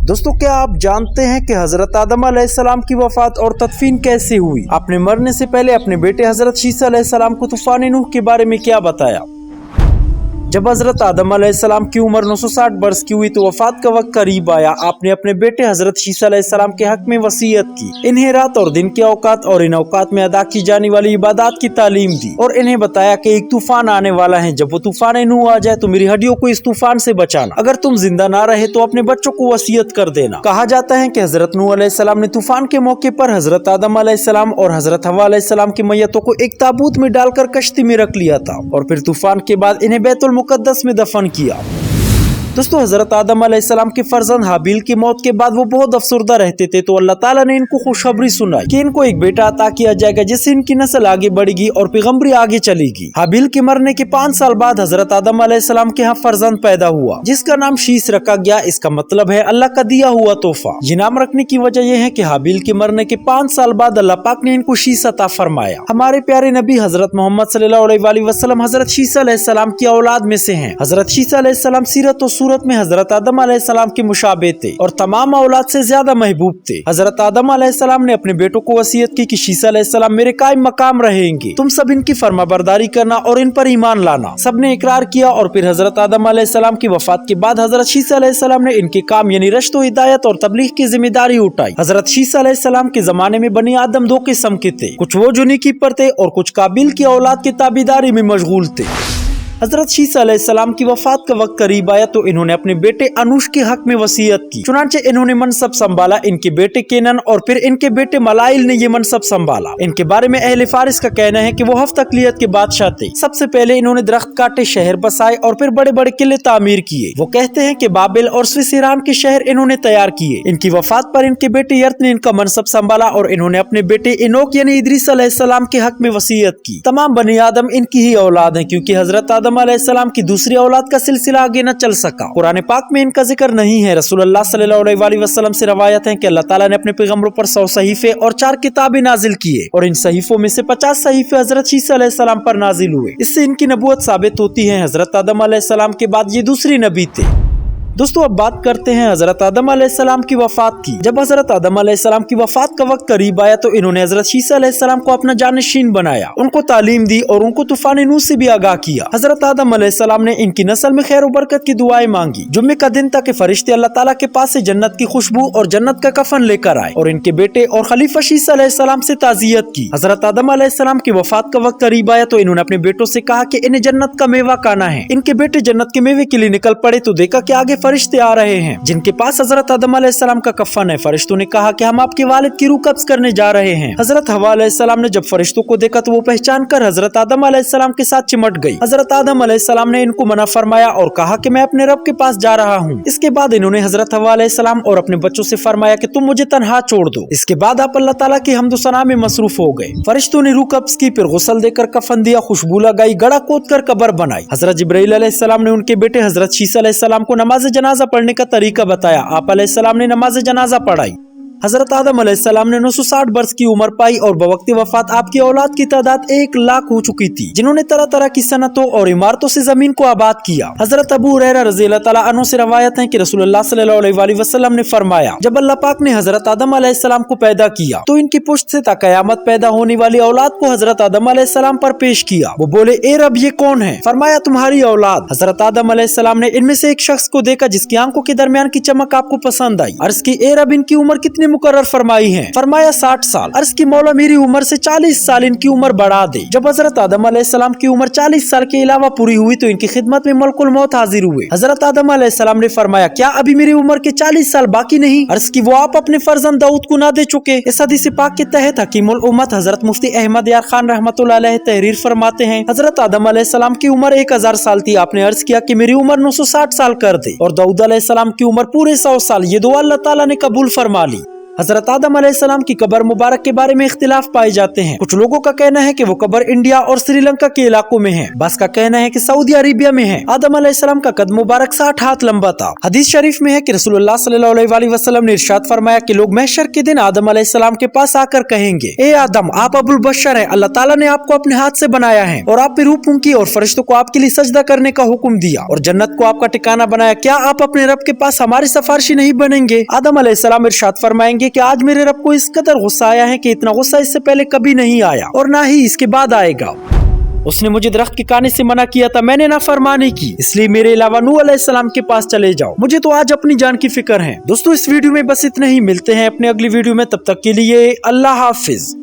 दोस्तों, क्या आप जानते हैं कि हजरत आदम अलैहिस्सलाम की वफात और तदफीन कैसे हुई? आपने मरने से पहले अपने बेटे हजरत शीस अलैहिस्सलाम को तूफान नूह के बारे में क्या बताया? जब हजरत आदम अलैहिस्सलाम की उम्र 960 बरस की हुई तो वफात का वक्त करीब आया। आपने अपने बेटे हजरत शीस अलैहिस्सलाम के हक में वसीयत की। इन्हें रात और दिन के औकात और इन औकात में अदा की जाने वाली इबादत की तालीम दी और इन्हें बताया कि एक तूफान आने वाला है। जब वो तूफान नूह आ जाए तो मेरी हड्डियों को इस तूफान से बचाना। अगर तुम जिंदा ना रहे तो अपने बच्चों को वसीयत कर देना। कहा जाता है कि हजरत नूह अलैहिस्सलाम ने तूफान के मौके पर हजरत आदम अलैहिस्सलाम और हजरत हवा अलैहिस्सलाम की मैयतों को एक ताबूत में डालकर कश्ती में रख लिया था और फिर तूफान के बाद इन्हें बैतुल मुकद्दस में दफन किया। दोस्तों, हजरत आदम अलैहिस्सलाम के फर्जंद हाबिल की मौत के बाद वो बहुत अफसरदा रहते थे तो अल्लाह ताला ने इनको खुशखबरी सुनाई कि इनको एक बेटा अता किया जाएगा जिससे इनकी नस्ल आगे बढ़ेगी और पैगंबरी आगे चलेगी। हाबिल के मरने के 5 साल बाद हजरत आदम अलैहिस्सलाम के यहाँ फर्जंद पैदा हुआ जिसका नाम शीस रखा गया। इसका मतलब है अल्लाह का दिया हुआ तोहफा। ये नाम रखने की वजह यह है कि हाबिल के मरने के 5 साल बाद अल्लाह पाक ने इनको शीस अता फरमाया। हमारे प्यारे नबी हजरत मोहम्मद सल्लल्लाहु अलैहि वसल्लम हजरत शीस अलैहिस्सलाम की औलाद में से हैं। हजरत शीस अलैहिस्सलाम सीरत और सूरत में हजरत आदम अलैहिस्सलाम के मुशाबे थे और तमाम औलाद से ज्यादा महबूब थे। हजरत आदम अलैहिस्सलाम ने अपने बेटों को वसीयत की कि शीस अलैहिस्सलाम मेरे कायम मकाम रहेंगे, तुम सब इनकी फरमाबरदारी करना और इन पर ईमान लाना। सबने इकरार किया और फिर हजरत आदम अलैहिस्सलाम की वफात के बाद हजरत शीस अलैहिस्सलाम ने इनके काम यानी रश्द व हिदायत और तबलीग की जिम्मेदारी उठाई। हजरत शीस अलैहिस्सलाम के जमाने में बनी आदम 2 किस्म के थे, कुछ वो जो नेकी पर थे और कुछ काबिल की औलाद की ताबीदारी में मशगूल थे। हजरत शीस अलैहिस्सलाम की वफात का वक्त करीब आया तो इन्होंने अपने बेटे अनूश के हक में वसीयत की। चुनांचे इन्होंने मनसब संभाला। इनके बेटे केनन और फिर इनके बेटे मलाइल ने ये मनसब संभाला। इनके बारे में अहले फारिस का कहना है कि वो हफ्तकलियत के बादशाह थे। सबसे पहले इन्होंने दरख्त काटे, शहर बसाए और फिर बड़े बड़े किले तामीर किए। वो कहते हैं कि बाबिल और स्विस ईरान के शहर इन्होंने तैयार किए। इनकी वफात पर इनके बेटे यर्त ने इनका मनसब संभाला और इन्होंने अपने बेटे इनोक यानी इदरीस अलैहिस्सलाम के हक में वसीयत की। तमाम बनी आदम इनकी ही औलाद है क्योंकि हजरत आदम अलैहिस्सलाम की दूसरी औलाद का सिलसिला आगे न चल सका। कुरान पाक में इनका जिक्र नहीं है। रसूलुल्लाह सल्लल्लाहु अलैहि वसल्लम से रवायत है कि अल्लाह ताला ने अपने पैगंबरों पर 100 सहीफे और 4 किताबें नाजिल किए और इन सहीफों में से 50 सहीफे हजरत शीस अलैहिस्सलाम पर नाजिल हुए। इससे इनकी नबूवत साबित होती है। हजरत आदम अलैहिस्सलाम के बाद ये दूसरी नबी थे। दोस्तों, अब बात करते हैं हजरत आदम अलैहिस्सलाम की वफात की। जब हजरत आदम अलैहिस्सलाम की वफात का वक्त करीब आया तो इन्होंने हजरत शीस अलैहिस्सलाम को अपना जानशीन बनाया, उनको तालीम दी और उनको तूफान नूह से भी आगाह किया। हजरत आदम अलैहिस्सलाम ने इनकी नस्ल में खैर और बरकत की दुआएं मांगी। जुम्मे का दिन था कि फरिश्ते अल्लाह ताला के पास से जन्नत की खुशबू और जन्नत का कफन लेकर आए और इनके बेटे और खलीफा शीस अलैहिस्सलाम से ताज़ियत की। हजरत आदम अलैहिस्सलाम की वफात का वक्त करीब आया तो इन्होंने अपने बेटों से कहा कि इन्हें जन्नत का मेवा खाना है। इनके बेटे जन्नत के मेवे के लिए निकल पड़े तो देखा कि आगे फरिश्ते आ रहे हैं जिनके पास हजरत आदम अलैहिस्सलाम का कफन है। फरिश्तों ने कहा कि हम आपके वालिद की रूह कब्ज करने जा रहे हैं। हजरत हवा अलैहिस्सलाम ने जब फरिश्तों को देखा तो वो पहचान कर हजरत आदम अलैहिस्सलाम के साथ चिमट गई। हजरत आदम अलैहिस्सलाम ने इनको मना फरमाया और कहा कि मैं अपने रब के पास जा रहा हूँ। इसके बाद इन्होंने हजरत हवा अलैहिस्सलाम और अपने बच्चों से फरमाया कि तुम मुझे तन्हा छोड़ दो। इसके बाद आप अल्लाह ताला की हम्द व सना में मसरूफ हो गए। फरिश्तों ने रूह कब्ज की, फिर गुस्ल देकर कफन दिया, खुशबू लगाई, गड़ा खोद कर कब्र बनाई। हजरत जिब्राइल अलैहिस्सलाम ने उनके बेटे हजरत शीस अलैहिस्सलाम को नमाज जनाजा पढ़ने का तरीका बताया। आप अलैहिस्सलाम ने नमाज जनाजा पढ़ाई। हजरत आदम अलैहिस्सलाम ने 960 वर्ष की उम्र पाई और बवक्त वफात आपकी औलाद की तादाद 1 लाख हो चुकी थी जिन्होंने तरह तरह की सनतों और इमारतों से जमीन को आबाद किया। हजरत अबू हुरैरा रज़ियल्लाहु तआला अन्हु से रवायत है कि रसूलुल्लाह सल्लल्लाहु अलैहि वसल्लम ने फरमाया, जब अल्लाह पाक ने हजरत आदम अलैहिस्सलाम को पैदा किया तो इनकी पुश्त से ता क़यामत पैदा होने वाली औलाद को हजरत आदम अलैहिस्सलाम पर पेश किया। वो बोले, ए रब, ये कौन है? फरमाया, तुम्हारी औलाद। हजरत आदम अलैहिस्सलाम ने इनमें से एक शख्स को देखा जिसकी आंखों के दरमियान की चमक आपको पसंद आई। अर्ज़ की, ए रब, इनकी उम्र कितनी मुकर्रर फरमाई है? फरमाया, 60 साल। अर्ज़ की, मौला, मेरी उम्र से 40 साल इनकी उम्र बढ़ा दे। जब हजरत आदम अलैहिस्सलाम की उम्र 40 साल के अलावा पूरी हुई तो इनकी खिदमत में मलकुल मौत हाजिर हुए। हजरत आदम अलैहिस्सलाम ने फरमाया, क्या अभी मेरी उम्र के 40 साल बाकी नहीं? अर्ज़ की, वो आप अपने फर्जंद दाऊद को ना दे चुके? इस हदीस पाक के तहत हकीमुल उम्मत हजरत मुफ्ती अहमद यार खान रहमतुल्लाह अलैह तहरीर फरमाते हैं, हजरत आदम अलैहिस्सलाम की उम्र 1000 साल थी। आपने अर्ज किया कि मेरी उम्र 960 साल कर दे और दाऊद अलैहिस्सलाम की उम्र पूरे 100 साल। ये दुआ अल्लाह ताला ने कबूल फरमा ली। हजरत आदम अलैहिस्सलाम की कब्र मुबारक के बारे में इख्तिलाफ पाए जाते हैं। कुछ लोगों का कहना है कि वो कब्र इंडिया और श्रीलंका के इलाकों में है। बस का कहना है कि सऊदी अरेबिया में है। आदम अलैहिस्सलाम का कद मुबारक 60 हाथ लंबा था। हदीस शरीफ में है कि रसूलुल्लाह सल्लल्लाहु अलैहि वसल्लम ने इरशाद फरमाया कि लोग महशर के दिन आदम अलैहिस्सलाम के पास आकर कहेंगे, ए आदम, आप अबुल बशर हैं, अल्लाह ताला ने आपको अपने हाथ से बनाया है और आप पे रूह फूंकी और फरिश्तों को आपके लिए सजदा करने का हुक्म दिया और जन्नत को आपका ठिकाना बनाया। क्या आप अपने रब के पास हमारे सिफारिशी नहीं बनेंगे? आदम अलैहिस्सलाम इरशाद फरमाएंगे कि आज मेरे रब को इस कदर गुस्सा आया है कि इतना गुस्सा इससे पहले कभी नहीं आया और ना ही इसके बाद आएगा। उसने मुझे दरख्त के खाने से मना किया था, मैंने नाफरमानी की, इसलिए मेरे अलावा नूह अलैहिस्सलाम के पास चले जाओ। मुझे तो आज अपनी जान की फिक्र है। दोस्तों, इस वीडियो में बस इतना ही। मिलते हैं अपने अगली वीडियो में, तब तक के लिए अल्लाह हाफिज।